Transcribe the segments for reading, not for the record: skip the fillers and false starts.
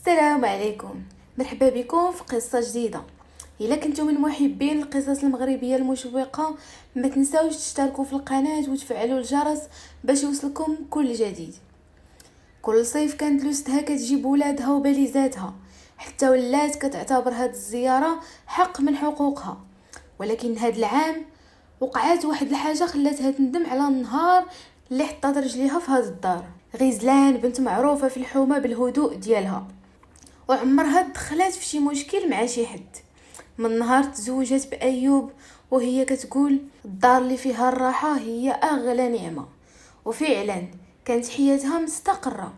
السلام عليكم، مرحبا بكم في قصة جديدة. إلا كنتم من محبين القصص المغربية المشوقة ما تنساوش تشتركوا في القناة وتفعلوا الجرس باش يوصلكم كل جديد. كل صيف كانت لوستها كتجيب ولادها وباليزاتها، حتى ولات كتعتبر هاد الزيارة حق من حقوقها. ولكن هاد العام وقعات واحد الحاجة خلاتها تندم على النهار اللي حطات رجليها في هاد الدار. غزلان بنت معروفة في الحومة بالهدوء ديالها، وعمرها دخلات في شي مشكل مع شي حد. من نهار تزوجت بأيوب وهي كتقول الدار اللي فيها الراحة هي أغلى نعمة، وفعلا كانت حياتها مستقرة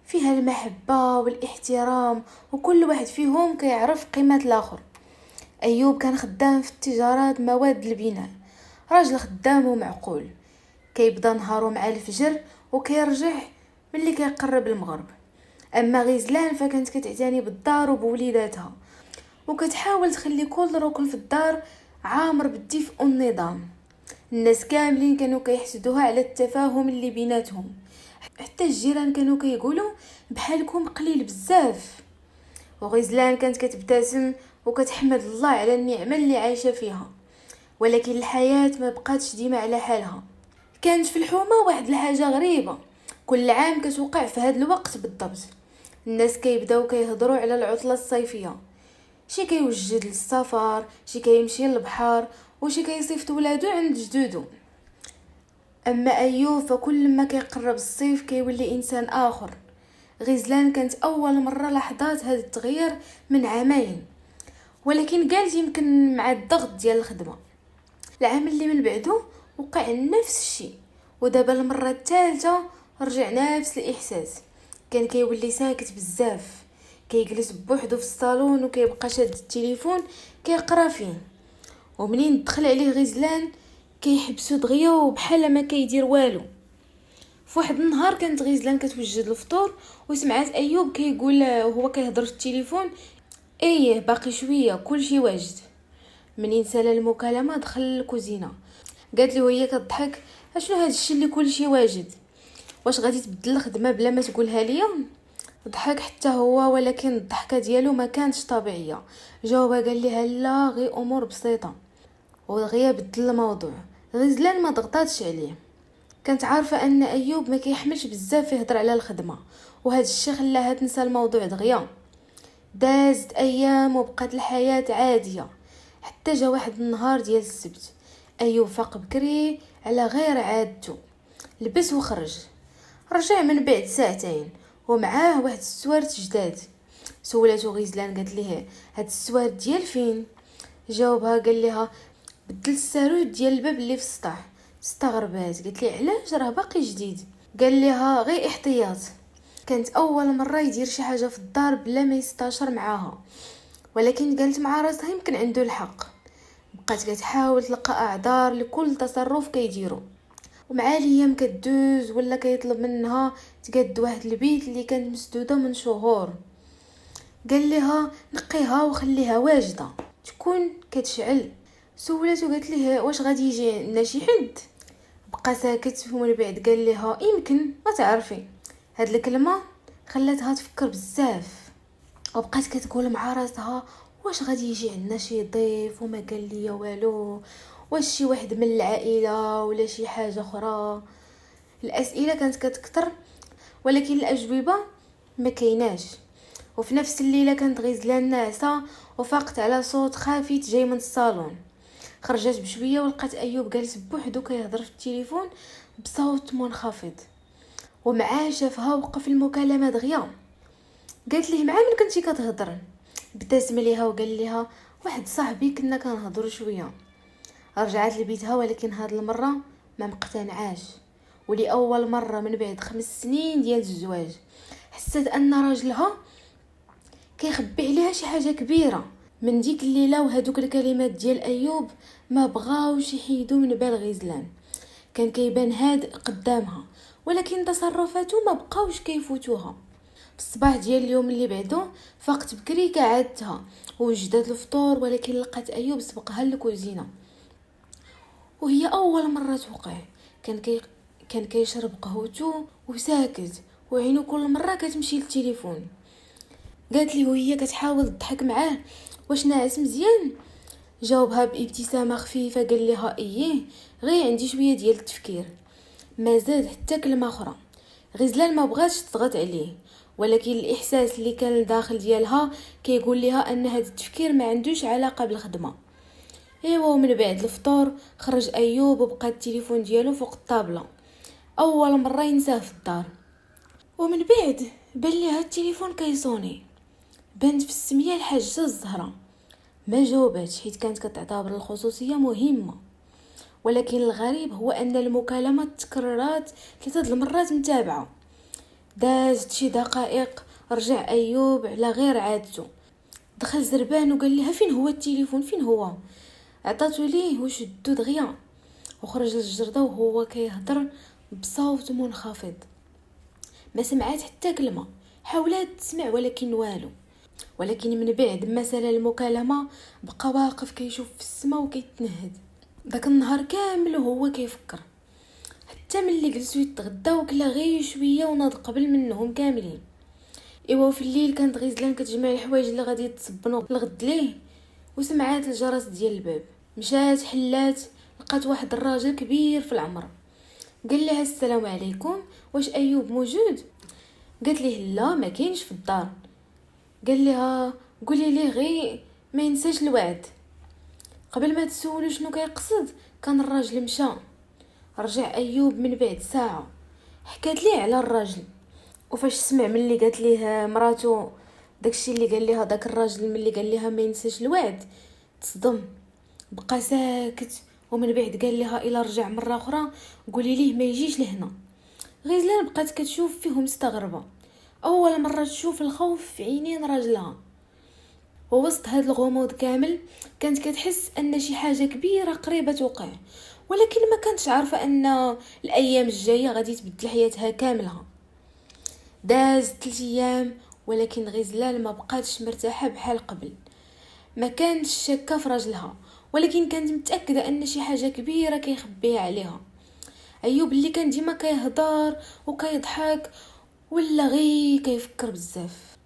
فيها المحبة والاحترام، وكل واحد فيهم كيعرف قيمة الآخر. أيوب كان خدام في التجارات مواد البناء، راجل خدام ومعقول، كيبدا نهارو مع الفجر وكيرجع ملي كيقرب المغرب. اما غزلان فكانت كتعتني بالدار وبوليداتها، وكتحاول تخلي كل ركن في الدار عامر بالدفء والنظام. الناس كاملين كانوا كيحسدوها على التفاهم اللي بيناتهم، حتى الجيران كانوا كيقولوا بحالكم قليل بزاف. وغزلان كانت كتبتسم وكتحمد الله على النعمه اللي عايشه فيها. ولكن الحياه ما بقاتش ديما على حالها. كانت في الحومه واحد الحاجه غريبه كل عام كتوقع في هذا الوقت بالضبط. الناس كيبداو كيهضروا على العطله الصيفيه، شي كيوجد للسفر، شي كيمشي للبحر، وشي كيصيفط ولادو عند جدودو. اما ايوب فكل ما كيقرب الصيف كيولي انسان اخر. غزلان كانت اول مره لاحظات هذا التغيير من عامين، ولكن قالت يمكن مع الضغط ديال الخدمه. العام اللي من بعده وقع نفس الشيء، ودابا المره الثالثه رجع نفس الاحساس. كان كيولي ساكت بزاف، كيجلس بوحدو في الصالون وكيبقى شاد التليفون كيقرا فيه. ومنين دخل عليه غزلان كيحبسو دغيا وبحال ما كيدير والو. في واحد النهار كانت غزلان كتوجد الفطور وسمعت ايوب كيقول وهو كيهضر في التليفون ايه باقي شويه كلشي واجد. منين سال المكالمه دخل الكوزينه، قالت له وهي كتضحك اشنو هاد الشيء اللي كلشي واجد؟ واش غادي تبدل الخدمه بلا ما تقولها ليا؟ ضحك حتى هو، ولكن الضحكه ديالو ما كانتش طبيعيه. جاوبها قال لها لا غير امور بسيطه، ودغيا بدل الموضوع. غزلان ما ضغطاتش عليه، كانت عارفه ان ايوب ما كيحملش بزاف يهضر على الخدمه، وهذا الشيء خلاها تنسى الموضوع دغيا. دازت ايام وبقات الحياه عاديه، حتى جا واحد النهار ديال السبت. ايوب فاق بكري على غير عادته، لبس وخرج. رجع من بعد ساعتين ومعاه واحد السوارت جداد. سولاتو غزلان قالت ليه هاد السوارت ديال فين؟ جاوبها قال لها بدل الساروت ديال الباب اللي في السطح. استغربات قالت لي علاش راه باقي جديد؟ قال لها غير احتياط، كانت اول مره يدير شي حاجه في الدار بلا ما يستشر معاها. ولكن قالت مع راسها يمكن عنده الحق. بقات كتحاول تلقى اعذار لكل تصرف كيديرو، ومع الايام كدوز ولا كيطلب منها تقد واحد البيت اللي كانت مسدوده من شهور. قال لها نقيها وخليها واجده تكون كتشعل. سولاتو قالت ليه واش غادي يجي عندنا شي حد؟ بقى ساكت ومن بعد قال لها يمكن ما تعرفي. هاد الكلمه خلاتها تفكر بزاف، وبقات كتقول مع راسها واش غادي يجي عندنا شي ضيف وما قال لي والو؟ واش شي واحد من العائله ولا شي حاجه اخرى؟ الاسئله كانت كتكثر ولكن الاجوبه ما كايناش. وفي نفس الليله كانت غزلان ناعسه وفاقت على صوت خافت جاي من الصالون. خرجت بشويه ولقات ايوب جالس بوحدو كيهضر في التليفون بصوت منخفض، ومعاه شافها وقف المكالمه دغيا. قالت ليه مع من كنتي كتهضر؟ ابتسم ليها وقال لها واحد صاحبي كنا كنهضروا شويه. رجعت لبيتها ولكن هاد المره ما مقتنعاش، ولاول مره من بعد 5 سنين ديال الزواج حست ان راجلها كيخبي عليها شي حاجه كبيره. من ديك الليله وهذوك الكلمات ديال ايوب ما بغاوش يحيدوا من بال غزلان. كان كيبان هادئ قدامها، ولكن تصرفاته ما بقاوش كيفوتوها. في الصباح ديال اليوم اللي بعده فقت بكري كعادتها ووجدت الفطور، ولكن لقات ايوب سبقها للكوزينه وهي اول مره توقع. كان كيشرب قهوته وساكت، وعينو كل مره كتمشي للتليفون. قالت لي وهي كتحاول تضحك معاه: واش ناعس مزيان؟ جاوبها بابتسامه خفيفه، قال لها: ايه، غير عندي شويه ديال التفكير. ما زاد حتى كلمه اخرى. غزلان ما بغاتش تضغط عليه، ولكن الاحساس اللي كان داخل ديالها كيقول لها ان هذا التفكير ما عندوش علاقه بالخدمه. ايوا، ومن بعد الفطور خرج ايوب وبقى التليفون ديالو فوق الطابله، اول مره ينساه في الدار. ومن بعد بان ليها التليفون كيصوني، بنت في السميه الحاجه الزهره. ما جاوباتش حيت كانت كتعتبر الخصوصيه مهمه، ولكن الغريب هو ان المكالمه تكررت 3 المرات متابعه. دازت شي دقائق، رجع ايوب على غير عادته، دخل زربان وقال لها: فين هو التليفون؟ فين هو؟ عطاتو ليه وشدو دغيا، وخرج للجرده وهو كيهضر بصوت منخفض. ما سمعات حتى كلمه، حاولت تسمع ولكن والو. ولكن من بعد ما سال المكالمه بقى واقف كيشوف في السماء وكيتنهد. داك النهار كامل وهو كيفكر، حتى ملي جلسوا يتغداو وكلا غير شويه وناض قبل منهم كاملين. ايوا في الليل كانت غزلان كتجمع الحوايج اللي غادي تصبنوا الغد ليه، وسمعات الجرس ديال الباب. مشات حلات، لقات واحد الراجل كبير في العمر. قال لها: السلام عليكم، واش ايوب موجود؟ قالت ليه: لا، ما كاينش في الدار. قال لها: قولي ليه غير ما ينساش الوعد. قبل ما تسولو شنو كيقصد كان الراجل مشى. رجع ايوب من بعد ساعه، حكات ليه على الراجل، وفاش سمع ملي قالت ليه مراتو داكشي اللي قال لها داك الراجل ملي قال لها ما ينساش الوعد، تصدم، بقى ساكت. ومن بعد قال لها: الا رجع مره اخرى قولي ليه ما يجيش لهنا. غزلان بقات كتشوف فيه مستغربه، اول مره تشوف الخوف في عينين راجلها. ووسط هاد الغموض كامل كانت كتحس ان شي حاجه كبيره قريبه توقع، ولكن ما كانتش عارفه ان الايام الجايه غادي تبدل حياتها كاملها. داز 3 ايام، ولكن غزلان ما بقاتش مرتاحه بحال قبل. ما كانتش شاكه في راجلها، ولكن كانت متاكده ان شي حاجه كبيره كيخبيها عليها. ايوب اللي كان ديما كيهضر وكيضحك ولا غير كيفكر بزاف.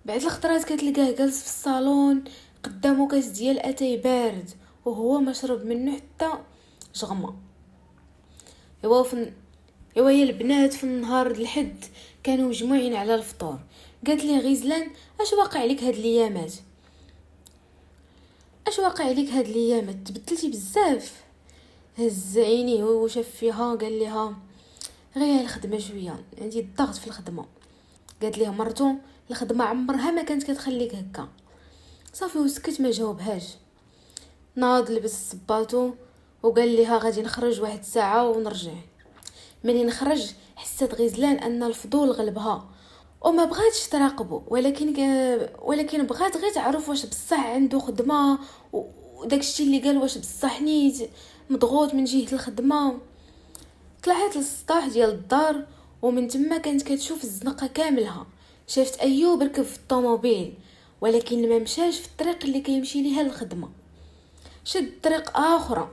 بعد الخطرات كتلقاه جالس في الصالون قدامه كاس ديال اتاي بارد وهو مشرب منه حتى جغمه. ايوا يا البنات في النهار الحد كانوا مجموعين على الفطور. قالت لي غزلان: اش واقع عليك هاد الايامات؟ اش واقع عليك هاد الايامات؟ تبدلتي بزاف. هز عينيه وشاف فيها، قال لها: غير الخدمه شويه، عندي الضغط في الخدمه. قالت ليه مرتو: الخدمه عمرها ما كانت كتخليك هكا. صافي وسكت، ما جاوبهاش. ناض لبس الصباطو وقال لها: غادي نخرج 1 ساعه ونرجع. منين خرج حست غزلان ان الفضول غلبها وما بغاتش تراقبه، ولكن بغات غير تعرف واش بصح عنده خدمه، وداكشي اللي قال واش بصح نيت مضغوط من جهه الخدمه. طلعت للسطح ديال الدار، ومن تما كانت كتشوف الزنقه كاملها. شافت ايوب ركب في الطوموبيل، ولكن ما مشاش في الطريق اللي كيمشي ليها للخدمه، شد طريق اخرى.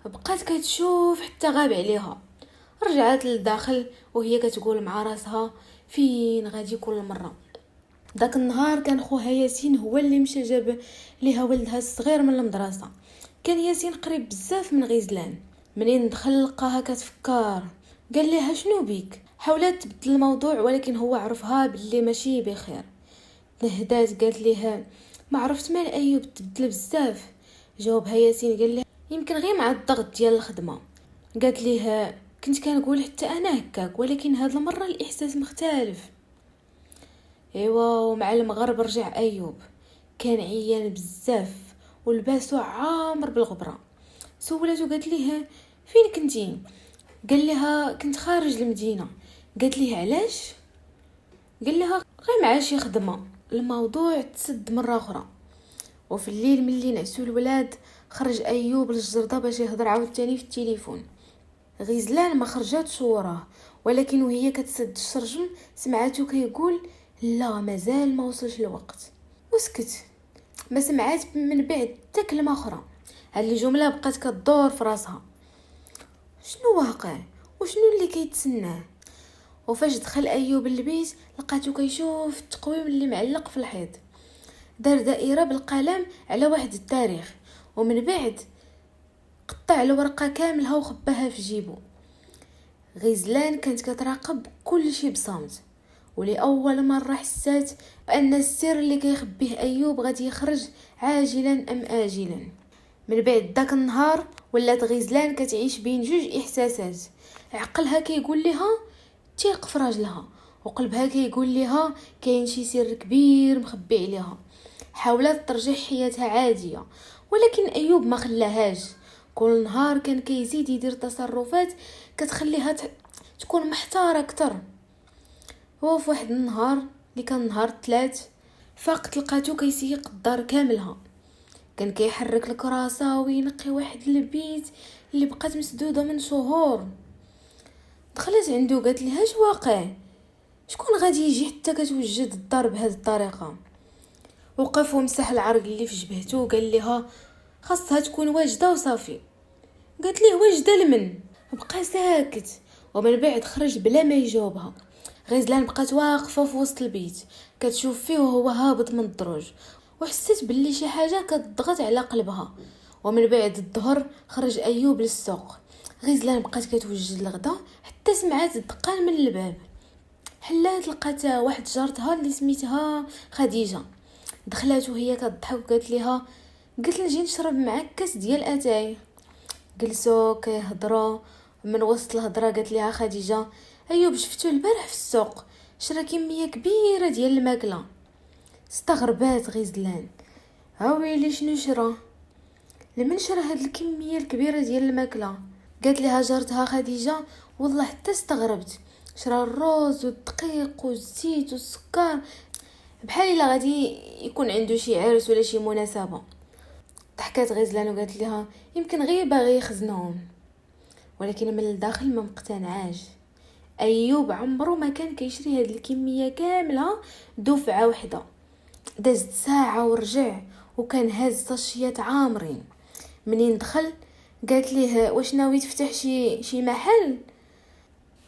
بقات كتشوف حتى غاب عليها. رجعت للداخل وهي كتقول مع راسها: فين غادي كل مره؟ داك النهار كان خوها ياسين هو اللي مشى جاب ليها ولدها الصغير من المدرسه. كان ياسين قريب بزاف من غزلان. منين دخل لقاها كتفكر، قال لها: شنو بيك؟ حاولت تبدل الموضوع ولكن هو عرفها باللي ماشي بخير. نهدات قالت لها: ما عرفت مال ايوب تبدل بزاف. جاوبها ياسين قال لها: يمكن غير مع الضغط ديال الخدمه. قالت لها: كنت كنقول حتى انا هكاك، ولكن هاد المره الاحساس مختلف. ايوا، ومع المغرب رجع ايوب، كان عيان بزاف ولباسو عامر بالغبره. سولته قالت ليه: فين كنتي؟ قال لها: كنت خارج المدينه. قالت ليه: علاش؟ قال لها: غير مع شي خدمه. الموضوع تسد مره اخرى. وفي الليل ملي نعسوا الولاد خرج ايوب للجرده باش يهضر عاوتاني في التليفون. غزلان ما خرجاتش وراه، ولكن وهي كتسد الشرجم سمعته كيقول: لا، مازال ما وصلش الوقت. وسكت، ما سمعات من بعد حتى كلمه اخرى. هاد الجمله بقات كدور في راسها: شنو واقع؟ وشنو اللي كيتسناه؟ وفاش دخل ايوب للبيت لقاتو كيشوف التقويم اللي معلق في الحيط. دار دائره بالقلم على واحد التاريخ، ومن بعد قطع الورقه كاملها وخباها في جيبو. غزلان كانت كتراقب كل شيء بصمت، ولاول مره حسات بان السر اللي كيخبيه ايوب غادي يخرج عاجلا ام اجلا. من بعد داك النهار ولات غزلان كتعيش بين جوج احساسات، عقلها كيقول لها تيق في راجلها، وقلبها كيقول لها كاين شي سر كبير مخبي عليها. حاولت ترجع حياتها عاديه، ولكن ايوب ما خلاهاش. كل نهار كان كيزيد يدير تصرفات كتخليها تكون محتاره اكثر. هو في واحد النهار اللي كان نهار الثلاث فاقت لقاتو كيسيق الدار كاملها. كان كيحرك الكراسه وينقي واحد البيت اللي بقات مسدوده من شهور. دخلت عنده قالت لها اش واقع، شكون غادي يجي حتى كتوجد الدار بهذه الطريقه؟ وقف ومسح العرق اللي في جبهته وقال لها خاصها تكون واجده وصافي. قالت ليه واجده لمن؟ بقى ساكت، ومن بعد خرج بلا ما يجاوبها. غزلان بقات واقفه في وسط البيت كتشوف فيه وهو هابط من الدروج، وحسيت باللي شي حاجه كتضغط على قلبها. ومن بعد الظهر خرج ايوب للسوق. غزلان بقات كتوجد الغدا حتى سمعات الدقان من الباب. حلات لقات واحد جارتها اللي سميتها خديجه. دخلات وهي كتضحك وقالت لها قلت نجي نشرب معاك كاس ديال اتاي. جلسوا كيهضروا. من وسط الهضره قالت لها خديجه ايوب شفتو البارح في السوق، شرا كميه كبيره ديال الماكله. استغربات غزلان، هاويلي شنو شرا؟ لمن شرا هاد الكميه الكبيره ديال الماكله؟ قالت لها جارتها خديجه والله حتى استغربت، شرا الروز والدقيق والزيت والسكر بحال الا غادي يكون عنده شي عرس ولا شي مناسبه. ضحكات غزلان وقالت لها يمكن غير باغي يخزنهم. ولكن من الداخل ما مقتنعاش. ايوب عمره ما كان كيشري هاد الكميه كامله دفعه واحده. دازت ساعه ورجع وكان هاز طشيات عامرين. منين دخل قالت ليه واش ناوي تفتح شي محل؟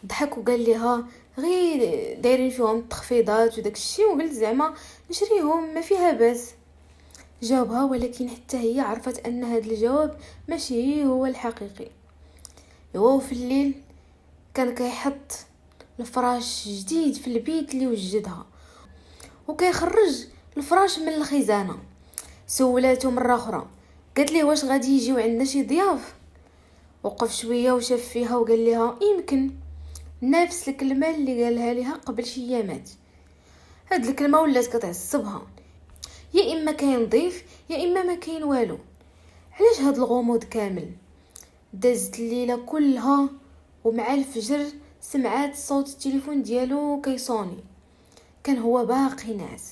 ضحك وقال لها غير دايرين فيهم التخفيضات وداك الشيء، وقلت زعما نشريهم ما فيها باس. جاوبها ولكن حتى هي عرفت ان هذا الجواب ماشي هو الحقيقي. هو في الليل كان كيحط الفراش جديد في البيت اللي وجدها وكيخرج الفراش من الخزانه. سولاتو مره اخرى قالت ليه واش غادي يجيو عندنا شي ضياف؟ وقف شويه وشاف فيها وقال لها يمكن. نفس الكلمه اللي قالها لها قبل شي ايامات. هاد الكلمه ولات كتعصبها، يا اما كاين ضيف يا اما ما كاين والو. علاش هاد الغموض كامل؟ دازت الليله كلها ومع الفجر سمعات صوت التليفون ديالو كيصوني. كان هو باقي ناعس،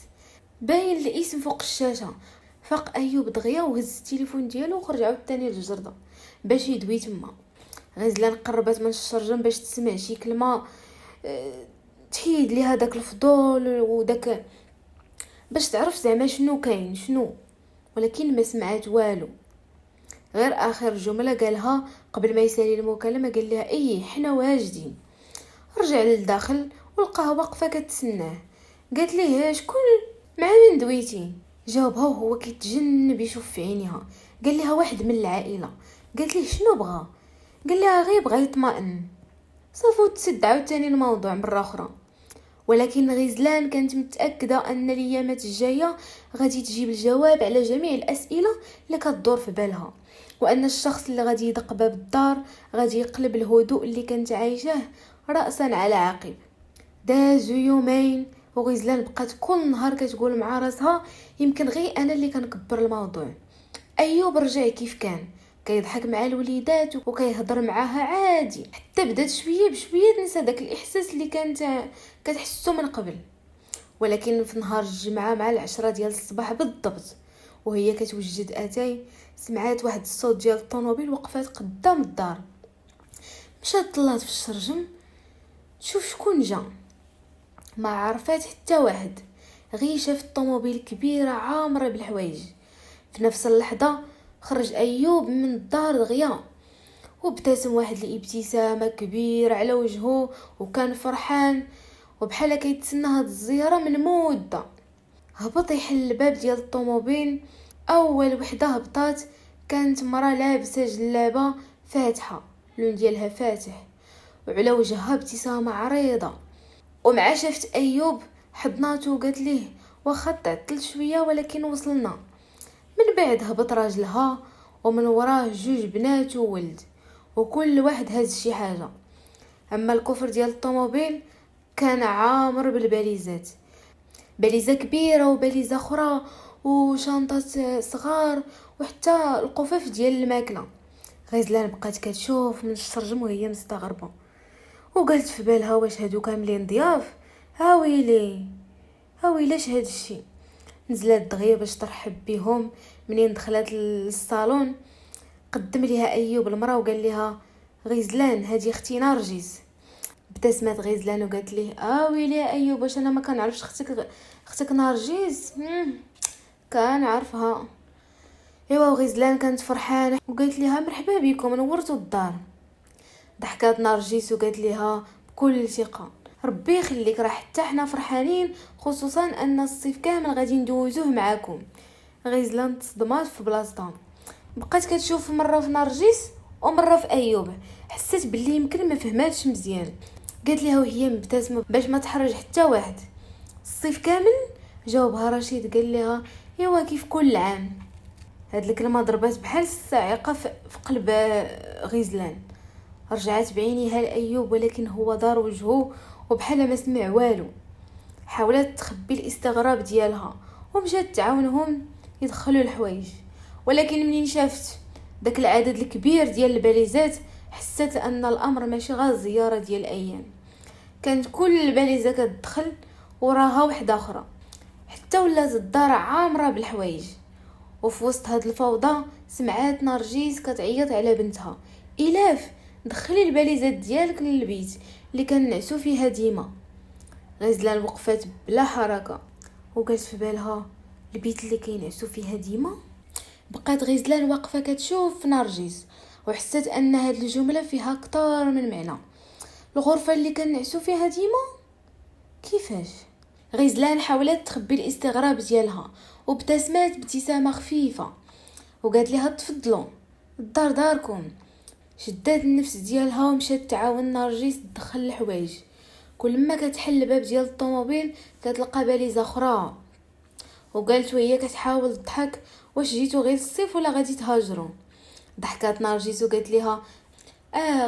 باين الاسم فوق الشاشه. فاق ايوب دغيا وهز التليفون ديالو وخرج عاوتاني للجرده باش يدوي تما. غزلان قربت من الشرجم باش تسمع شي كلمه تحيد ليها داك الفضول وداك باش تعرف زعما شنو كاين شنو، ولكن ما سمعت والو. غير اخر جمله قالها قبل ما يسالي المكالمه قال لها اي حنا واجدين. رجع للداخل ولقاها واقفه كتسناه. قالت ليه شكون مع من دويتي؟ جاوبها وهو كيتجنب يشوف في عينيها. قال لها واحد من العائله. قالت ليه شنو بغى؟ قال لها غير بغى يطمئن. صافو تسد عاوتاني الموضوع مره اخرى. ولكن غزلان كانت متاكده ان الايامات الجايه غادي تجيب الجواب على جميع الاسئله اللي كتدور في بالها، وان الشخص اللي غادي يدق باب الدار غادي يقلب الهدوء اللي كانت عايشاه راسا على عقب. دازو يومين وغزلان بقات كل نهار كتقول مع راسها يمكن غير انا اللي كنكبر الموضوع. ايوب رجع كيف كان كيضحك مع الوليدات وكيهضر معاها عادي، حتى بدات شويه بشويه تنسى داك الاحساس اللي كانت كتحسو من قبل. ولكن في نهار الجمعه مع 10 ديال الصباح بالضبط وهي كتوجد اتاي سمعات واحد الصوت ديال الطوموبيل وقفات قدام الدار. مشات طلات في الشرجم تشوف شكون جا. ما عرفات حتى واحد، غير شافت الطوموبيل كبيره عامره بالحوايج. في نفس اللحظه خرج ايوب من الدار دغيا وابتسم واحد الابتسامه كبيره على وجهه، وكان فرحان وبحال كيتسنى هاد الزياره من مده. هبط يحل الباب ديال الطوموبيل. اول وحده هبطات كانت مرا لابسه جلابه فاتحه، اللون ديالها فاتح، وعلى وجهها ابتسامه عريضه. ومع شافت ايوب حضناتو وقالت ليه واخا تعطلت شويه ولكن وصلنا. من بعد هبط راجلها ومن وراه جوج بنات وولد، وكل واحد هز شي حاجه. اما الكفر ديال الطوموبيل كان عامر بالباليزات، باليزه كبيره وباليزه اخرى وشنطه صغار وحتى القفاف ديال الماكله. غزلان بقات كتشوف من الشرجم وهي مستغربه، وقالت في بالها واش هادو كاملين ضياف؟ هاويلي هاويلاش هاد الشي. نزلت دغيا باش ترحب بهم. منين دخلت للصالون قدم ليها ايوب المراه وقال لها غزلان هادي اختي نرجس. ابتسمت غزلان وقالت ليه ويلي يا ايوب واش انا ما كنعرفش اختك نرجس؟ كنعرفها. ايوا غزلان كانت فرحانه وقالت لها مرحبا بكم نورتوا الدار. ضحكات نرجس وقالت لها بكل ثقه ربي يخليك، راه حتى حنا فرحانين، خصوصا ان الصيف كامل غادي ندوزوه معاكم. غزلان تصدمات في بلاصتها، بقات كتشوف مره في نرجس ومره في ايوب. حسيت باللي يمكن ما فهماتش مزيان. قالت لها وهي مبتسمه باش ما تحرج حتى واحد الصيف كامل؟ جاوبها رشيد قال لها ايوا كيف كل عام. هاد الكلمه ضربات بحال الصاعقه في قلب غزلان. رجعت بعينيها لايوب ولكن هو دار وجهه وبحال ما سمع والو. حاولت تخبي الاستغراب ديالها ومشات تعاونهم يدخلوا الحوايج، ولكن منين شافت داك العدد الكبير ديال الباليزات حست ان الامر ماشي غير زياره ديال ايام. كانت كل الباليزه كتدخل وراها وحده اخرى حتى ولات الدار عامره بالحوايج. وفي وسط هاد الفوضى سمعات نرجس كتعيط على بنتها الاف دخلي الباليزات ديالك للبيت اللي كنعسو فيها ديما. غزلان وقفات بلا حركه وقالت في بالها البيت اللي كينعسو فيها ديما. بقات غزلان واقفه كتشوف نرجس وحست ان هاد الجمله فيها كتار من معنى. الغرفه اللي كنعسو فيها ديما كيفاش؟ غزلان حاولت تخبي الاستغراب ديالها وابتسمت بابتسامه خفيفه وقالت لها تفضلوا الدار داركم. شدات النفس ديالها ومشات تعاون نرجس تدخل الحوايج. كل ما كتحل الباب ديال الطوموبيل كتلقى باليزه اخرى، وقالت وهي كتحاول تضحك واش جيتو غير الصيف ولا غادي تهاجروا؟ ضحكات نرجس وقالت لها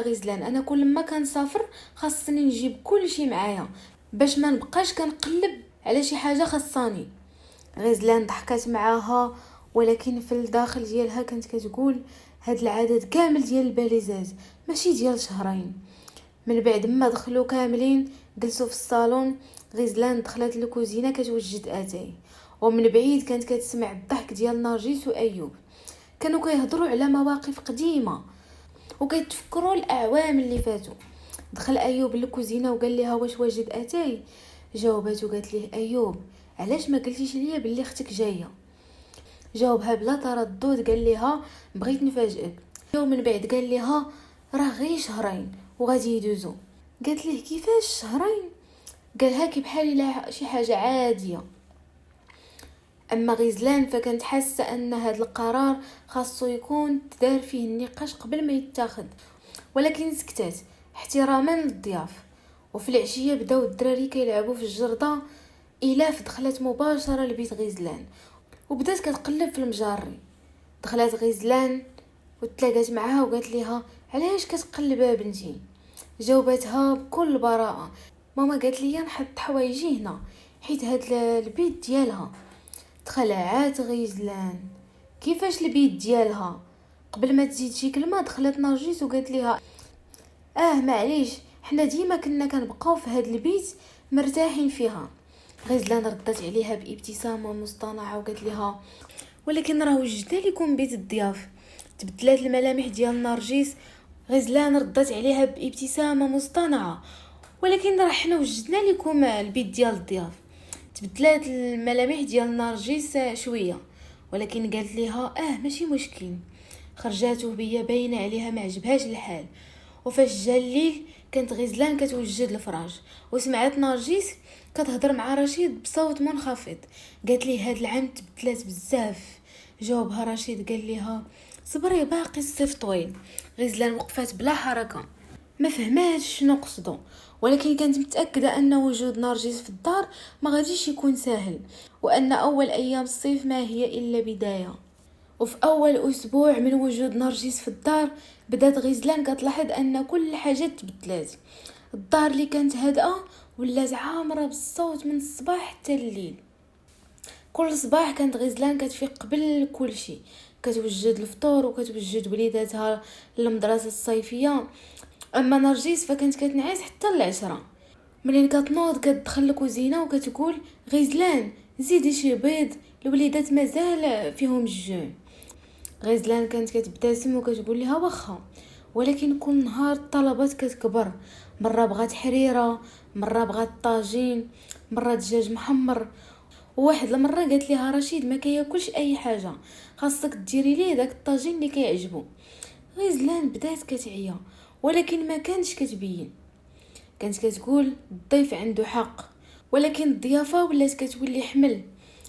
غزلان انا كل ما كنسافر خاصني نجيب كل شيء معايا باش ما نبقاش كنقلب على شي حاجه خاصاني. غزلان ضحكات معاها ولكن في الداخل ديالها كانت كتقول هاد العدد كامل ديال الباليزات ماشي ديال شهرين. من بعد ما دخلوا كاملين جلسوا في الصالون. غزلان دخلت للكوزينه كتوجد اتاي، ومن بعيد كانت كتسمع الضحك ديال نرجس وايوب. كانوا كيهضروا على مواقف قديمه وكيتفكروا الاعوام اللي فاتوا. دخل ايوب للكوزينه وقال لها واش واجد اتاي؟ جاوبات وقالت ليه ايوب علاش ما قلتيش ليا بلي اختك جايه؟ جاوبها بلا تردد قال لها بغيت نفاجئك. ومن بعد قال لها راه غير شهرين وغادي يدوزو. قالت ليه كيفاش شهرين؟ قالها كي بحال الا شي حاجه عاديه. اما غزلان فكانت حاسه ان هذا القرار خاصو يكون تدار فيه النقاش قبل ما يتاخذ، ولكن سكتات احتراما للضياف. وفي العشيه بداو الدراري كيلعبوا في الجرده. الاف دخلت مباشره لبيت غزلان وبدات كتقلب في المجاري. دخلت غزلان وتلاقات معها وقالت لها علاش كتقلبها بنتي؟ جاوبتها بكل براءه ماما قالت لي نحط حوايجي هنا حيت هاد البيت ديالها. تخلعات غزلان كيفاش البيت ديالها؟ قبل ما تزيد شي كلمه دخلت نرجس وقالت لها معليش حنا ديما كنا كنبقاو في هاد البيت مرتاحين فيها. غزلان ردت عليها بابتسامه مصطنعه وقالت لها ولكن راه وجدنا لكم بيت الضياف. تبدلات الملامح ديال نرجس. غزلان ردت عليها بابتسامه مصطنعه ولكن راه حنا وجدنا لكم البيت ديال الضياف. تبدلات الملامح ديال نرجس شويه ولكن قالت لها ماشي مشكل. خرجاتو وهي باينه عليها ما عجبهاش الحال. وفاش جا الليل كانت غزلان كتوجد الفراش وسمعت نرجس كتهضر مع رشيد بصوت منخفض. قالت ليه هاد العام تبدلات بزاف. جاوبها رشيد قال ليها صبري باقي الصيف طويل. غزلان وقفات بلا حركه ما فهماتش شنو قصدو، ولكن كانت متاكده ان وجود نرجس في الدار ما غاديش يكون سهل، وان اول ايام الصيف ما هي الا بدايه. وفي اول اسبوع من وجود نرجس في الدار بدات غزلان كتلاحظ ان كل حاجه تبدلات. الدار اللي كانت هادئه ولات عامره بالصوت من الصباح حتى الليل. كل صباح كانت غزلان كتفيق قبل كل شيء، كتوجد الفطور وكتوجد وليداتها للمدرسه الصيفيه. اما نرجس فكانت كتنعس حتى العشرة. منين كتنوض كتدخل الكوزينه وكتقول غزلان زيدي شي بيض، الوليدات مازال فيهم الجوع. غزلان كانت كتبتسم وكتقول لها واخا، ولكن كل نهار الطلبات كتكبر. مره بغات حريره، مره بغات طاجين، مره دجاج محمر. وواحد المره قالت لها رشيد ما كياكلش اي حاجه، خاصك ديري ليه داك الطاجين اللي كيعجبو. غزلان بدات كتعيا ولكن ما كانتش كتبين. كانت كتقول الضيف عنده حق، ولكن الضيافه ولات كتولي حمل.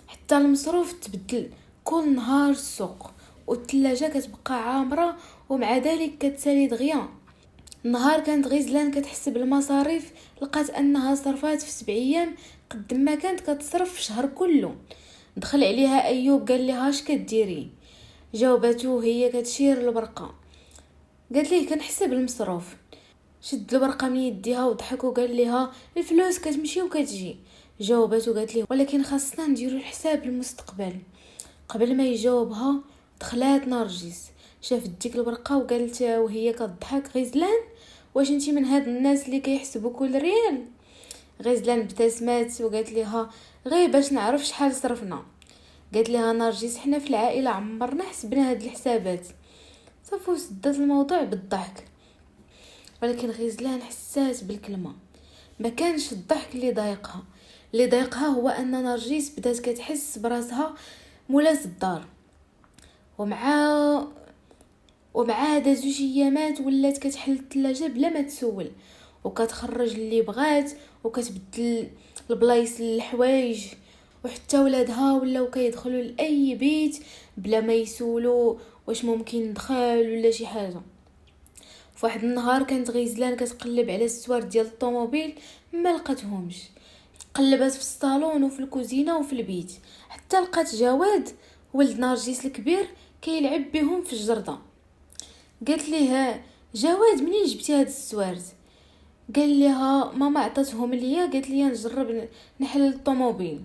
حتى المصروف تبدل، كل نهار السوق والثلاجه كتبقى عامره ومع ذلك كتسالي دغيا. نهار كانت غزلان كتحسب المصاريف لقات انها صرفات في 7 ايام قد ما كانت كتصرف في شهر كله. دخل عليها ايوب قال لها اش كديري؟ جاوبته هي كتشير الورقه. قالت ليه كنحسب المصروف. شد الورقه من يديها وضحك وقال لها الفلوس كتمشي وكتجي. جاوبته قالت ليه ولكن خاصنا نديروا الحساب للمستقبل. قبل ما يجاوبها دخلات نرجس، شافت ديك الورقه وقالت وهي كتضحك غزلان واش انتي من هاد الناس اللي كيحسبوا كل ريال؟ غزلان ابتسمات وقالت لها غير باش نعرف شحال صرفنا. قالت لها نرجس حنا في العائله عمرنا حسبنا هاد الحسابات. صافو سدات الموضوع بالضحك، ولكن غزلان حسات بالكلمه. ما كانش الضحك اللي ضايقها هو ان نرجس بدات كتحس براسها مولاة الدار. ومع هذا 2 ايامات ولات كتحل الثلاجه بلا ما تسول، وكتخرج اللي بغات وكتبدل البلايص للحوايج. وحتى ولادها ولاو كيدخلوا لاي بيت بلا ما يسولوا واش ممكن ندخل ولا شي حاجه. فواحد النهار كانت غزلان كتقلب على السوار ديال الطوموبيل ما لقاتهمش. قلبات في الصالون وفي الكوزينه وفي البيت حتى لقات جواد ولد نرجس الكبير كيلعب بهم في الجرده. قالت ليه جواد منين جبتي هاد السوارت؟ قال لها ماما عطاتهم ليا، قالت لي نجرب نحل الطوموبيل.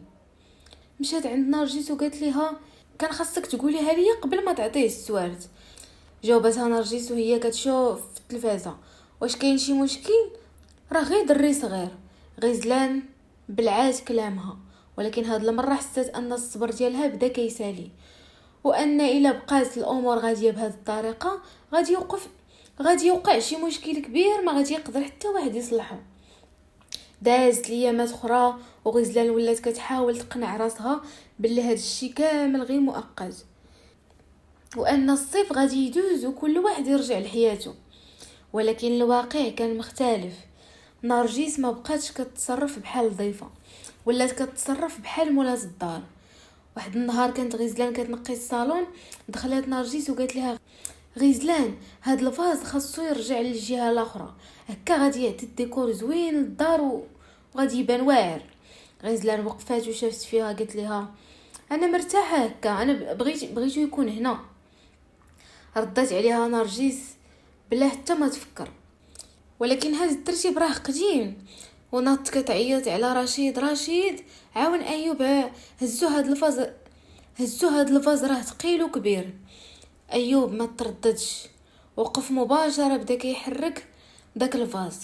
مشات عند نرجس وقالت لها كان خاصك تقوليها ليا قبل ما تعطيه السوارت. جاوبتها نرجس وهي كتشوف في التلفازه واش كاين شي مشكل؟ راه غير دري صغير. غزلان بلعات كلامها، ولكن هاد المره حسيت ان الصبر ديالها بدا كيسالي، وان الا بقات الامور غاديه بهذه الطريقه غادي يوقع شي مشكل كبير ما غادي يقدر حتى واحد يصلحه. دازت الايامات اخرى وغزلان ولات كتحاول تقنع راسها باللي هذا الشيء كامل غير مؤقت، وان الصيف غادي يدوز وكل واحد يرجع لحياته. ولكن الواقع كان مختلف. نرجس ما بقاتش كتصرف بحال ضيفه، ولات كتصرف بحال مولاة الدار. واحد النهار كانت غزلان كتنقي الصالون، دخلت نرجس وقالت لها غزلان هاد الفاز خاصو يرجع للجهه الاخرى، هكا غادي يعطي الديكور زوين للدار وغادي يبان واعر. غزلان وقفات وشافت فيها قالت لها انا مرتاحه هكا، انا بغيتو يكون هنا. ردت عليها نرجس بلا حتى ما تفكر ولكن هذا الترتيب راه قديم. وناضت كتعيط على رشيد عاون ايوب هزو هاد الفاز راه ثقيل وكبير. ايوب ما ترددش، وقف مباشره بدا كيحرك داك الفاز.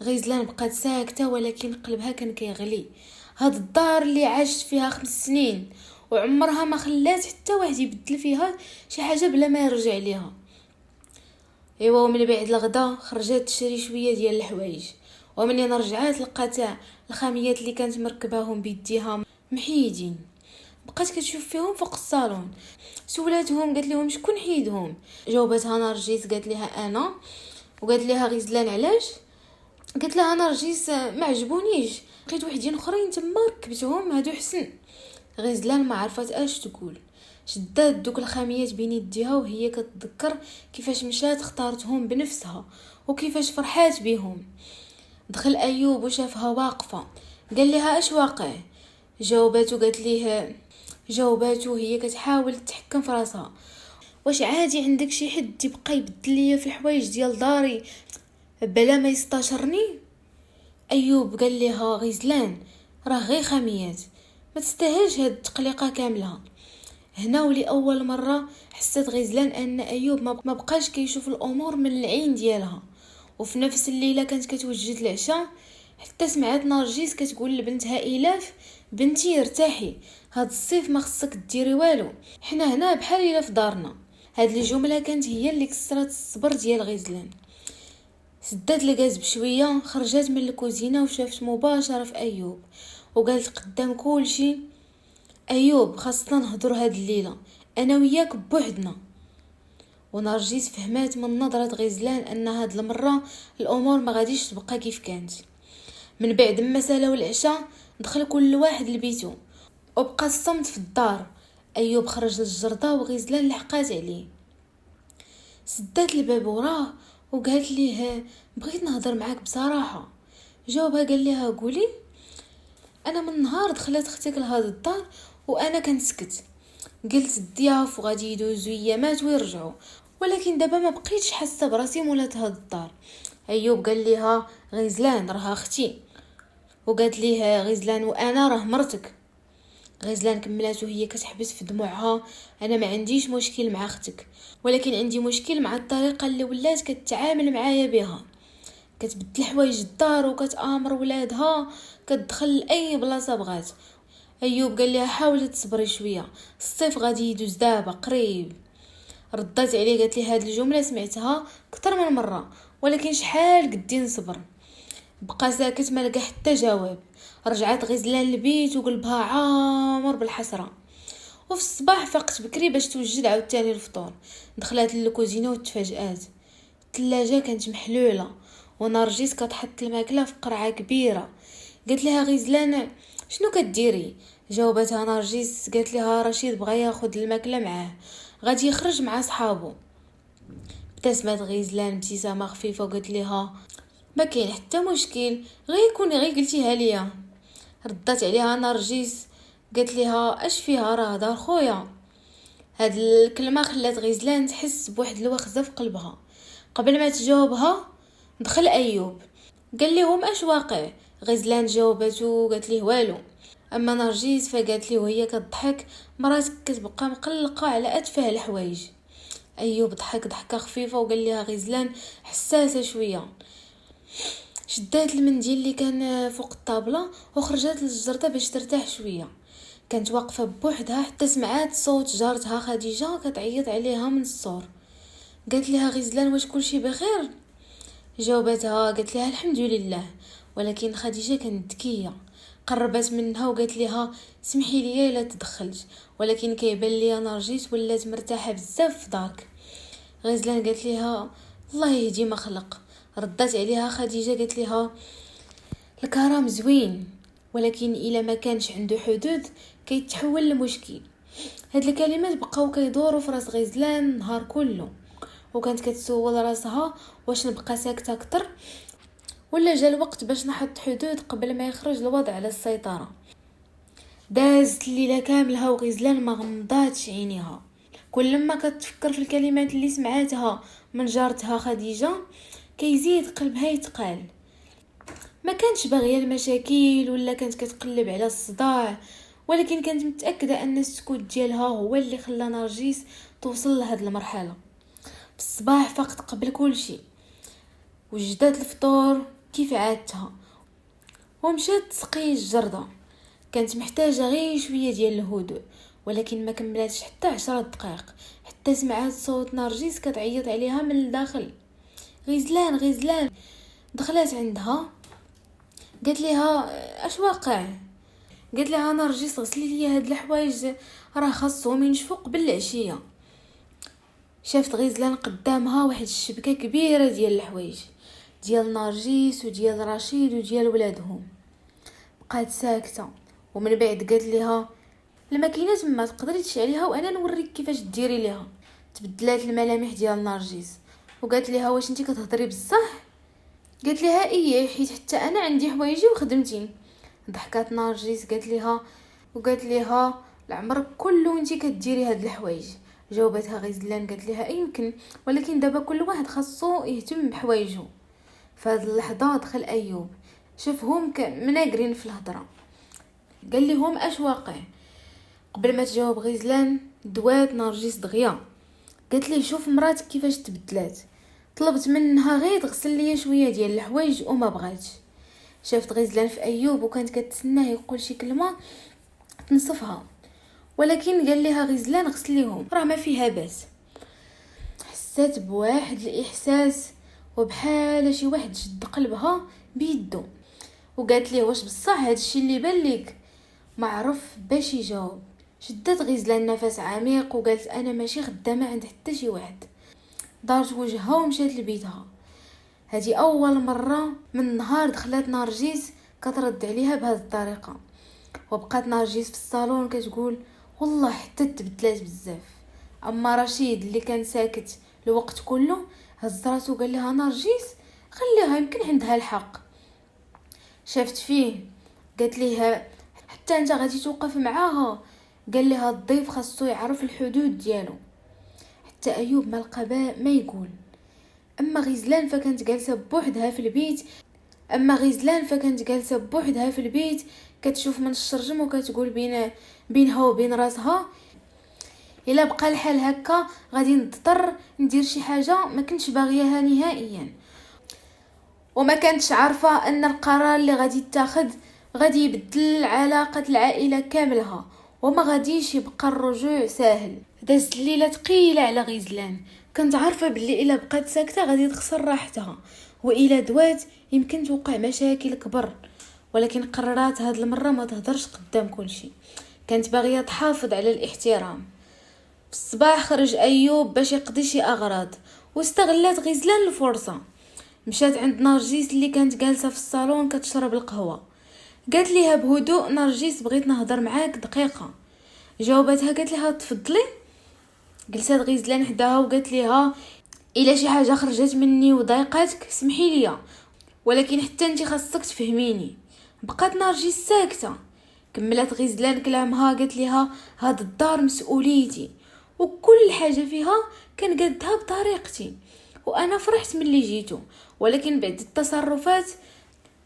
غزلان بقات ساكته ولكن قلبها كان كيغلي. هاد الدار اللي عاشت فيها 5 سنين وعمرها ما خلات حتى واحد يبدل فيها شي حاجه بلا ما يرجع ليها. ايوا ومن بعد الغدا خرجت تشري شويه ديال الحوايج، ومنين رجعات لقات الخاميات اللي كانت مركباهم بيديها محيدين. بقات كتشوف فيهم فوق الصالون. سولاتهم قالت لهم شكون حيدهم. جاوبتها نرجس قالت لها انا. وقالت لها غزلان علاش؟ قالت لها نرجس ما عجبونيش، لقيت وحدين اخرين تما ركبتهم هادو حسن. غزلان ما عرفت اش تقول، شدات دوك الخاميات بين يديها وهي كتذكر كيفاش مشات اختارتهم بنفسها وكيفاش فرحات بهم. دخل ايوب وشافها واقفه، قال لها اش واقع؟ جاوباتو هي كتحاول تتحكم في راسها. واش عادي عندك شي حد يبقى يبدل ليا في الحوايج ديال داري بلا ما يستشرني؟ ايوب قال لها غزلان راه غير خاميات، ما تستاهلش هاد التقليقه كامله. هنا ولأول مره حست غزلان ان ايوب ما بقاش كيشوف الامور من العين ديالها. وفي نفس الليله كانت كتوجد العشاء، حتى سمعت نرجس كتقول لبنتها إلاف بنتي ارتاحي، هاد الصيف ما خصك ديري والو، حنا هنا بحال الا في دارنا. هاد الجمله كانت هي اللي كسرت الصبر ديال غزلان. سدات الغاز بشويه، خرجت من الكوزينه وشافت مباشره في ايوب وقالت قدام كل شيء: ايوب خاصنا نهضروا هاد الليله انا وياك بوحدنا. ونرجس فهمات من نظره غزلان ان هاد المره الامور ما غاديش تبقى كيف كانت. من بعد ما سالاو العشاء دخل كل واحد لبيتو وبقى الصمت في الدار. ايوب خرج للجرده وغزلان لحقات عليه، سدات الباب وراه وقالت ليه: بغيت نهضر معاك بصراحه. جاوبها قال لها: قولي. انا من نهار دخلت اختك لهاد الدار وانا كنسكت، قلت الضياف وغادي يدوزو ايامات ويرجعوا، ولكن دابا ما بقيتش حاسه براسي مولات هاد الدار. ايوب قال لها: غزلان راها اختي. وقالت ليه غزلان: وانا راه مرتك. غزلان كملات وهي كتحبس في دموعها: انا ما عنديش مشكل مع اختك، ولكن عندي مشكل مع الطريقه اللي ولات كتعامل معايا بها. كتبدل حوايج الدار وكتامر ولادها، كتدخل اي بلاصه بغات. ايوب قال لها: حاولي تصبري شويه، الصيف غادي يدوز دابا قريب. ردات عليه قالت لي: هاد الجمله سمعتها اكثر من مره، ولكن شحال قدي نصبر. بقى ساكت ما لقى حتى جواب. رجعت غزلان للبيت وقلبها عامر بالحسره. وفي الصباح فقت بكري باش توجد عاوتاني الفطور. دخلت للكوزينه وتفاجات. الثلاجه كانت محلوله ونرجس كتحط الماكله في قرعه كبيره. قالت لها غزلان: شنو كديري؟ جاوبتها نرجس قالت لها: رشيد بغى ياخذ الماكله معاه، غادي يخرج مع صحابه. ابتسمت غزلان ابتسامه خفيفه وقالت لها: ما كاين حتى مشكل، غير قلتيها ليا. ردت عليها نرجس قالت لها: اش فيها، راه دار خويا. هاد الكلمه خلات غزلان تحس بواحد الوخزه في قلبها. قبل ما تجاوبها دخل ايوب قال لهم: اش واقع؟ غزلان جاوبته قالت ليه: والو. اما نرجس فقالت ليه وهي كتضحك: مراتك كتبقى مقلقه على اتفه الحوايج. ايوب ضحك ضحكه خفيفه وقال لها: غزلان حساسه شويه. شدات المنديل اللي كان فوق الطابله وخرجت للجرده باش ترتاح شويه. كانت واقفه بوحدها حتى سمعات صوت جارتها خديجه كتعيط عليها من السور. قالت لها: غزلان واش كلشي بخير؟ جاوبتها قالت لها: الحمد لله. ولكن خديجه كانت ذكيه، قربت منها وقالت لها: سمحي لي الا تدخلت، ولكن كيبان لي نرجس ولات مرتاحه بزاف في دارك. غزلان قالت لها: الله يهدي ما خلق. ردت عليها خديجه قالت لها: الكرام زوين، ولكن الا ما كانش عنده حدود كيتحول لمشكل. هاد الكلمات بقاو كيدوروا في راس غزلان النهار كله، وكانت كتسول راسها: واش نبقى ساكته اكثر ولا جا الوقت باش نحط حدود قبل ما يخرج الوضع على السيطره؟ دازت الليله كاملها وغزلان ما غمضاتش عينيها. كل ما كتفكر في الكلمات اللي سمعتها من جارتها خديجه كيزيد قلبها يتقال. ما كانتش باغيه المشاكل ولا كانت كتقلب على الصداع، ولكن كانت متاكده ان السكوت ديالها هو اللي خلى نرجس توصل لهاد المرحله. في الصباح فقط قبل كل شيء وجدات الفطور كيف عادتها ومشات تسقي الجرده. كانت محتاجه غير شويه ديال الهدوء، ولكن ما كملاتش حتى 10 دقائق حتى سمعت صوت نرجس كتعيط عليها من الداخل: غزلان غزلان. دخلت عندها قالت لها: اش واقع؟ قالت لها نرجس غسلي لي هاد الحوايج راه خاصهم ينشفوا قبل العشيه. شافت غزلان قدامها واحد الشبكه كبيره ديال الحوايج ديال نرجس وديال رشيد وديال ولادهم. بقات ساكته ومن بعد قالت لها الماكينه تما تقدري تشعليها وانا نوريك كيفاش ديري ليها. تبدلات الملامح ديال نرجس وقالت لها واش انت كتهضري بصح؟ قالت لها ايه حيت حتى انا عندي حوايجي وخدمتي. ضحكات نرجس قالت لها العمر كله وانت كديري هاد الحوايج. جاوبتها غزلان قالت لها يمكن، ولكن دابا كل واحد خاصو يهتم بحوايجه. فهاد اللحظه دخل ايوب شافهم مناقرين في الهضره. قال لهم اش واقع؟ قبل ما تجاوب غزلان دوات نرجس دغيا قالت لي شوف مراتك كيفاش تبدلات، طلبت منها غير تغسل لي شويه ديال الحوايج وما بغاتش. شافت غزلان في ايوب وكانت كتسناه يقول شي كلمه تنصفها، ولكن قال لها غزلان غسليهم راه ما فيها باس. حسات بواحد الاحساس وبحال شي واحد شد قلبها بيدو وقالت ليه واش بصح هادشي اللي بان ليك؟ ما عرف باش يجاوب. شدت غزلان نفس عميق وقالت انا ماشي خدامه عند حتى شي واحد. دارت وجهها ومشات لبيتها. هذه اول مره من نهار دخلت نرجس كترد عليها بهذه الطريقه. وبقات نرجس في الصالون كتقول والله حتى تبدلات بزاف. اما رشيد اللي كان ساكت الوقت كله هز راسو وقال لها نرجس خليها يمكن عندها الحق. شافت فيه قالت ليها حتى انت غادي توقف معاها؟ قال لها الضيف خاصو يعرف الحدود ديالو. حتى ايوب ما لقى ما يقول. اما غزلان فكانت جالسه بوحدها في البيت كتشوف من الشرجم وكتقول بينها وبين راسها الا بقى الحال هكا غادي نضطر ندير شي حاجه ما كنتش باغياها نهائيا. وما كانتش عارفه ان القرار اللي غادي يتاخذ غادي يبدل علاقه العائله كاملها وما غاديش يبقى الرجوع ساهل. دازت الليله ثقيله على غزلان، كنت عارفه باللي الا بقات ساكته غادي تخسر راحتها والا دوات يمكن توقع مشاكل كبر، ولكن قررات هاد المره ما تهضرش قدام كلشي. كانت باغيه تحافظ على الاحترام. في الصباح خرج ايوب باش يقضي شي اغراض واستغلت غزلان الفرصه. مشات عند نرجس اللي كانت جالسه في الصالون كتشرب القهوه. قالت ليها بهدوء نرجس بغيت نهضر معاك دقيقه. جاوبتها قالت لها تفضلي. جلست غزلان حداها وقالت لها الا شي حاجه خرجت مني وضايقتك سمحي لي، ولكن حتى انت خاصك تفهميني. بقات نرجس ساكته. كملت غزلان كلامها قالت لها هاد الدار مسؤوليتي وكل حاجه فيها كنقدها بطريقتي وانا فرحت ملي جيتو، ولكن بعد التصرفات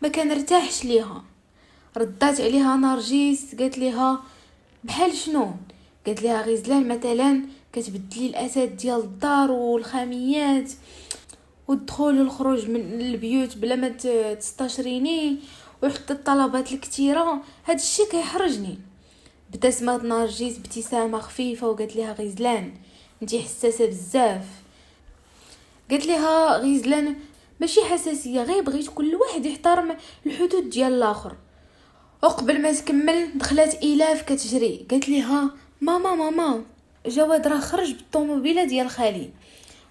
ما كنرتاحش ليها. ردات عليها نرجس قالت لها بحال شنو؟ قالت لها غزلان مثلا كتبدلي الاساس ديال الدار والخاميات والدخول والخروج من البيوت بلا ما تستشريني وحتى الطلبات الكثيره، هذا الشيء كيحرجني. ابتسمت نرجس ابتسامه خفيفه وقالت لها غزلان انتي حساسه بزاف. قالت لها غزلان ماشي حساسيه، غير بغيت كل واحد يحترم الحدود ديال الاخر. وقبل ما تكمل دخلت الاف كتجري قالت لها ماما جواد راه خرج بالطوموبيله ديال خالي.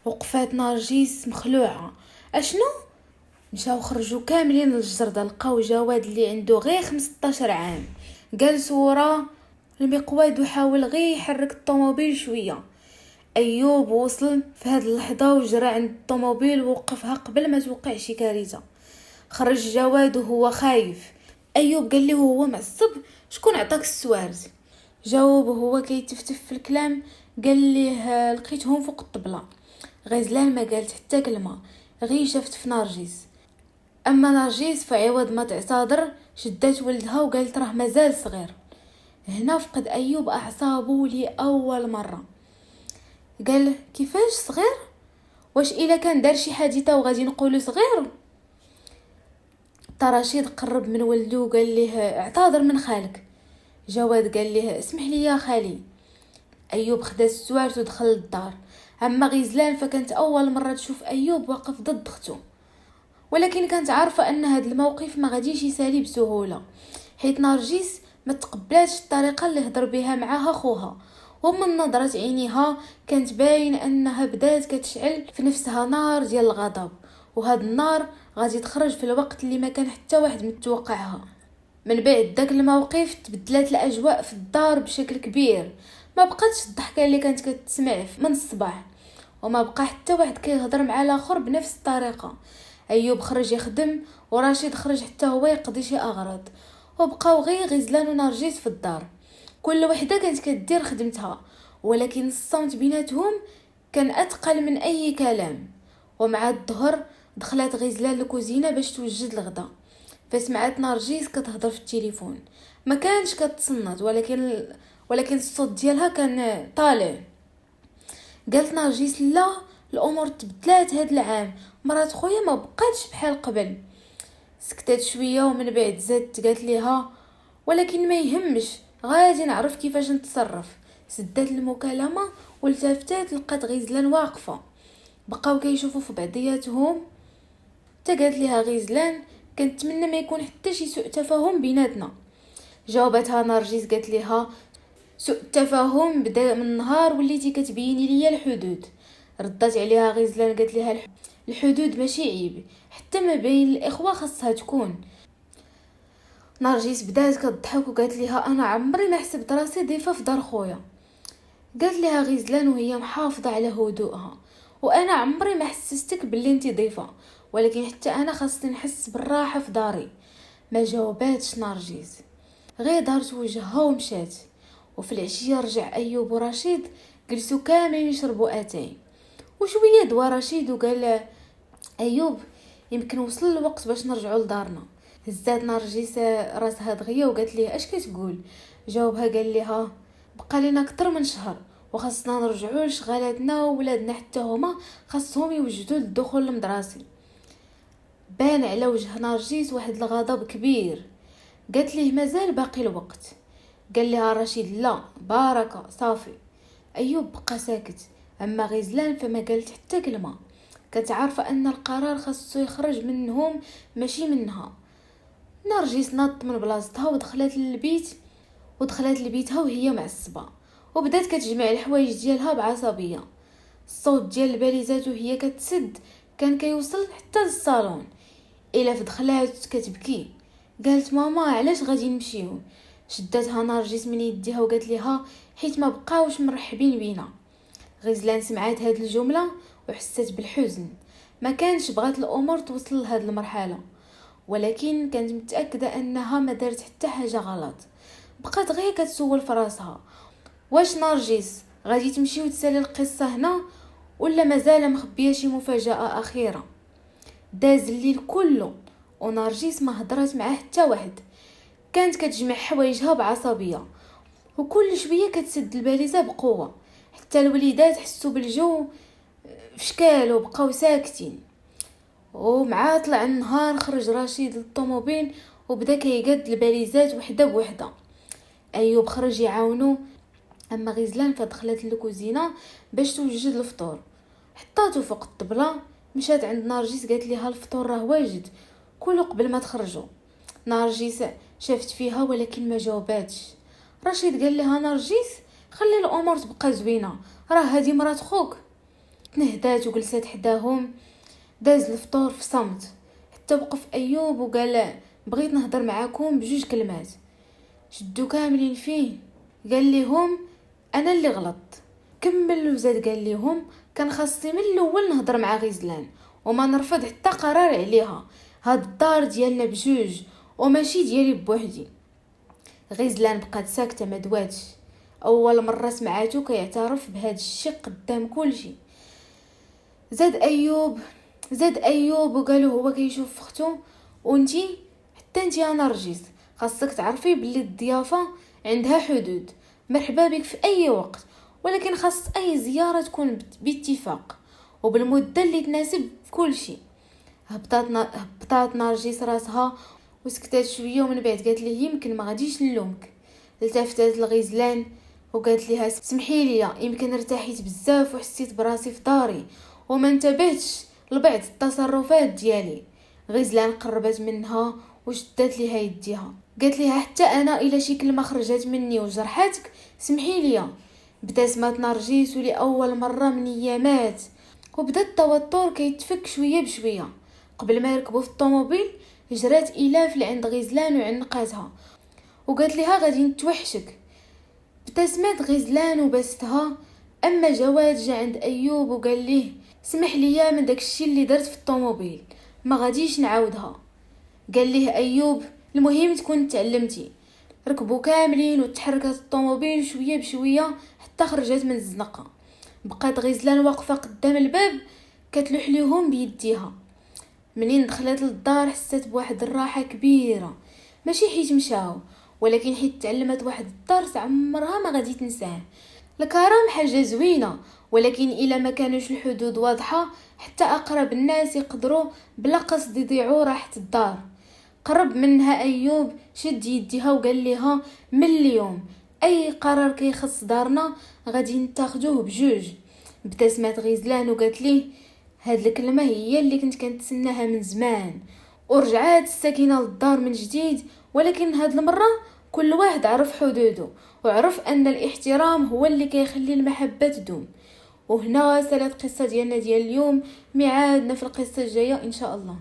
وقفات نرجس مخلوعه. اشنو؟ مشاو خرجوا كاملين للجرده لقاو جواد اللي عنده غير 15 عام جالس ورا المقود وحاول غير يحرك الطوموبيل شويه. ايوب وصل في هاد اللحظه وجرى عند الطوموبيل ووقفها قبل ما توقع شي كارثه. خرج جواد وهو خايف. ايوب قال له هو معصب شكون عطاك السوارت؟ جاوب وهو كيتفتف في الكلام قال ليه لقيتهم فوق الطبله. غزلان ما قالت حتى كلمه، غير شافت في نرجس. اما نرجس في عوض ما تعتذر شدات ولدها وقالت راه مازال صغير. هنا فقد ايوب اعصابه لاول مره. قال كيفاش صغير؟ واش الا كان دار شي حادثه وغادي نقولوا صغير؟ رشيد قرب من ولده وقال له اعتذر من خالك. جواد قال له اسمح لي يا خالي. ايوب خدا السوارت ودخل للدار. اما غزلان فكانت اول مره تشوف ايوب واقف ضد اخته، ولكن كانت عارفه ان هذا الموقف ما غاديش يسالي بسهوله حيت نرجس ما تقبلاتش الطريقه اللي هضر بها معاها خوها، ومن نظرة عينيها كانت باين انها بدات كتشعل في نفسها نار ديال الغضب، وهاد النار غادي تخرج في الوقت اللي ما كان حتى واحد متوقعها. من بعد داك الموقف تبدلات الاجواء في الدار بشكل كبير، ما بقاتش الضحكه اللي كانت كتسمع من الصباح، وما بقى حتى واحد كيهضر مع الاخر بنفس الطريقه. ايوب خرج يخدم، ورشيد خرج حتى هو يقضي شي اغراض، وبقاو غير غزلان ونرجس في الدار. كل وحده كانت كدير خدمتها، ولكن الصمت بيناتهم كان اتقل من اي كلام. ومع الظهر دخلت غزلان للكوزينه باش توجد الغدا، فسمعت نرجس كتهضر في التليفون. ما كانش كتصنت، ولكن الصوت ديالها كان طالع. قالت نرجس لا، الامور تبدلات هاد العام، مرات خويا ما بقاتش بحال قبل. سكتت شويه ومن بعد زادت قالت ليها ولكن ما يهمش، غادي نعرف كيفاش نتصرف. سدات المكالمه والتفتات لقات غزلان واقفه، بقاو كيشوفوا في بعضياتهم. حتى قالت ليها غزلان كنتمنى ما يكون حتى شي سوء تفاهم بيناتنا. جاوبتها نرجس قالت ليها سوء التفاهم بدا من نهار وليتي كتبيني ليا الحدود. ردت عليها غزلان قالت ليها الحدود ماشي عيب، حتى ما بين الاخوه خاصها تكون. نرجس بدات كتضحك وقالت ليها انا عمري ما حسبت راسي ضيفه في دار خويا. قالت ليها غزلان وهي محافظه على هدوءها وانا عمري ما حسستك باللي انت ضيفه، ولكن حتى انا خاصني نحس بالراحه في داري. ما جاوباتش نرجس، غير دارت وجهها ومشات. وفي العشيه رجع ايوب ورشيد جلسوا كاملين يشربوا اتاي. وشويه دوا رشيد وقال ايوب يمكن وصل الوقت باش نرجعوا لدارنا. هزات نرجس راسها دغيا وقالت ليه اش كتقول. جاوبها قال لها بقى لينا اكثر من شهر وخاصنا نرجعوا لشغالاتنا، وولادنا حتى هما خاصهم يوجدوا للدخول المدرسي. بان على وجه نرجس واحد الغضب كبير. قالت ليه مازال باقي الوقت. قال لها رشيد لا بركه صافي. ايوب بقى ساكت، اما غزلان فما قالت حتى كلمه، كانت عارفه ان القرار خاصو يخرج منهم ماشي منها. نرجس نط من بلاصتها ودخلت لبيتها وهي معصبه، وبدات كتجمع الحوايج ديالها بعصبيه. الصوت ديال الباليزات وهي كتسد كان كيوصل حتى للصالون. الا دخلات كتبكي. قالت ماما علاش غادي نمشيو. شدتها نرجس من يديها وقالت لها حيت ما بقاوش مرحبين بينا. غزلان سمعت هاد الجمله وحست بالحزن، ما كانش بغات الامور توصل لهاد المرحله، ولكن كانت متاكده انها ما دارت حتى حاجه غلط. بقات غير كتسول في راسها واش نرجس غادي تمشي وتسالي القصه هنا ولا مازال مخبيه شي مفاجاه اخيره. داز الليل كله ونرجس ما هضرت مع حتى واحد، كانت كتجمع حوايجها بعصبيه وكل شويه كتسد الباليزه بقوه. حتى الوليدات حسوا بالجو فشكال وبقاو ساكتين. ومع طلع النهار خرج رشيد للطوموبيل وبدا كيقاد الباليزات وحده بوحده. ايوب خرج يعاونو، اما غزلان فدخلت للكوزينه باش توجد الفطور. حطاتو فوق الطبله، مشات عند نرجس قالت ليها الفطور راه واجد، كلوا قبل ما تخرجوا. نرجس شافت فيها ولكن ما جاوباتش. رشيد قال لها نرجس خلي الامور تبقى زوينه، راه هذه مرات خوك. تنهدات وجلست حداهم. داز الفطور في صمت حتى وقف ايوب وقال بغيت نهضر معاكم بجوج كلمات. شدوا كاملين فيه. قال لهم انا اللي غلط. كمل وزاد قال لهم كان خاصني من الاول نهضر مع غزلان وما نرفض حتى قرار عليها. هاد الدار ديالنا بجوج وماشي ديالي بوحدي. غزلان بقات ساكته ما دواتش، اول مره سمعاتو كيعترف بهذا الشيء قدام كلشي. زاد ايوب وقالوا هو كيشوف اختو وانتي حتى انتي يا نرجس خاصك تعرفي بلي الضيافه عندها حدود. مرحبا بك في اي وقت، ولكن خاص اي زياره تكون باتفاق وبالمده اللي تناسب كل شيء. هبطات نرجس راسها وسكتت شويه ومن بعد قالت لي يمكن ما غاديش نلومك. التفتت لغزلان وقالت لها سمحي لي يمكن ارتحيت بزاف وحسيت براسي في داري وما انتبهتش لبعض التصرفات ديالي. غزلان قربت منها وشدات ليها يديها، قالت ليها حتى انا الا شي كلمه خرجت مني وجرحاتك سمحي لي. ابتسمت نرجس ولاول مره من ايامات، وبدا التوتر كيتفك شويه بشويه. قبل ما يركبوا في الطوموبيل جرات الاف لعند غزلان وعنقاتها وقالت لها غادي نتوحشك. ابتسمت غزلان وبستها. اما جواد جا عند ايوب وقال ليه سمح لي من داكشي اللي درت في الطوموبيل، ما غاديش نعاودها. قال ليه ايوب المهم تكون تعلمتي. ركبوا كاملين وتحركت الطوموبيل شويه بشويه حتى خرجت من الزنقه. بقات غزلان واقفه قدام الباب كتلوح ليهم بيديها. منين دخلت للدار حست بواحد الراحه كبيره، ماشي حيت مشاو ولكن حيت تعلمت واحد الدرس عمرها ما غادي تنساه. الكرم حاجه زوينه، ولكن الا ما كانوش الحدود واضحه حتى اقرب الناس يقدروا بلا قصد يضيعوا راحه الدار. قرب منها ايوب، شد يديها وقال لها من اليوم اي قرار كيخص دارنا غادي نتاخدوه بجوج. ابتسمت غزلان وقالت ليه هاد الكلمه هي اللي كنت كنتسناها من زمان. ورجعات السكينه للدار من جديد، ولكن هاد المره كل واحد عرف حدوده وعرف ان الاحترام هو اللي كيخلي المحبه تدوم. وهنا سالت قصه ديالنا ديال اليوم، ميعادنا في القصه الجايه ان شاء الله.